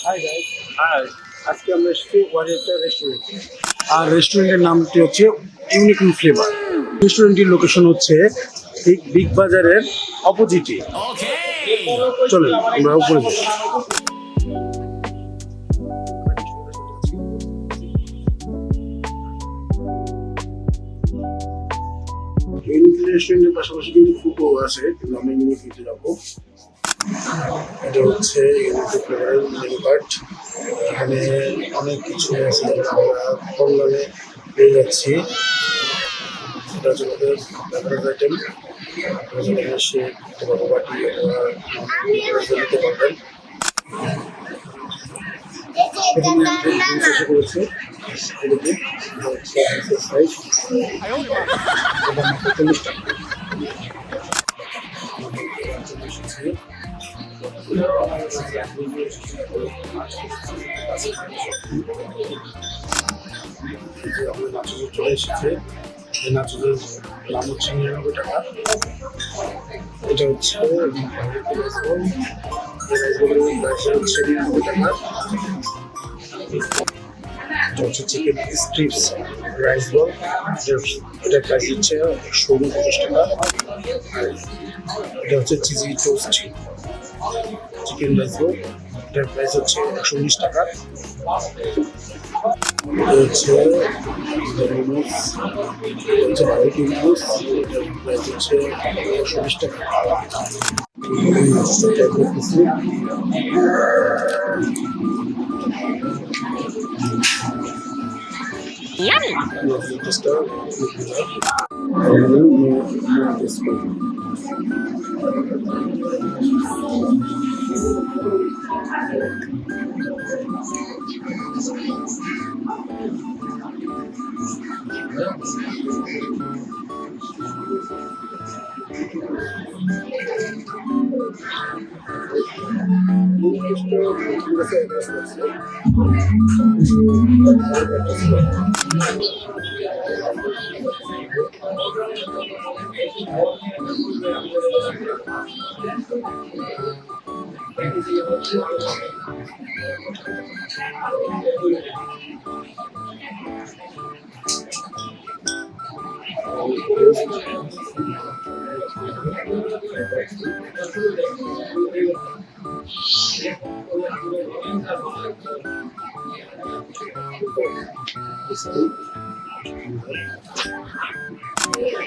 Hi guys. High. আজকে আমরা এসেছি ওয়ারিয়র রেস্টুরেন্টে। আর রেস্টুরেন্টের নামটি হচ্ছে ইউনিকন ফ্লেভার। রেস্টুরেন্টের লোকেশন হচ্ছে ঠিক বিগ বাজারের অপোজিটে। চলুন আমরা উপরে যাই। ইউনিকন রেস্টুরেন্টের পাশাপাশি কিন্তু ফুডও আছে, কিন্তু আমরা ইউনিকনতে যাবো। এটা হচ্ছে ইউনিকন ফ্লেভারের মেনু কার্ড। এখানে অনেক কিছু আছে, আমরা কম দামে পেয়ে যাচ্ছি। এটা হচ্ছে আমাদের বেভারেজ আইটেম। আপনারা যদি এসে বাটি নিতে পারবেন। করেছে এদিকে হচ্ছে সাইজ, এটা মাত্র 40 টাকা। আমাদের নাচুর চলে এসেছে। এই নাচুরের দাম হচ্ছে 99 টাকা। এটা হচ্ছে হচ্ছে 99 টাকা। এটা হচ্ছে চিকেন স্ট্রিপস রাইস বল, এটার প্রাইস হচ্ছে 149 টাকা। এটা হচ্ছে চিজি টোস্ট চিকেন রাইস বল, এটার প্রাইস হচ্ছে 119 টাকা। এটা হচ্ছে মোমোস, এটা হচ্ছে বারবিকিউ মোমোস, এটার প্রাইস হচ্ছে 120 টাকা। Yummy.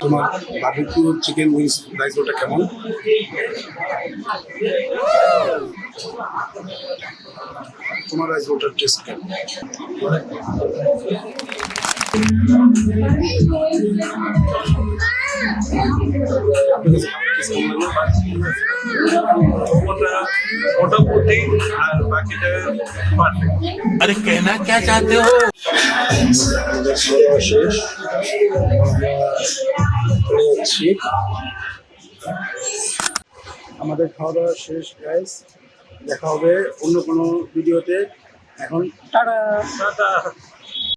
তোমার বারবিকিউ চিকেন উইংস রাইস রোলটা কেমন? তোমার রাইস রোলটার টেস্ট কেমন? अरे कहना क्या चाहते हो? শেষ আমাদের খাওয়া দাওয়া শেষ গাইস। দেখা হবে অন্য কোনো ভিডিওতে। এখন টাটা।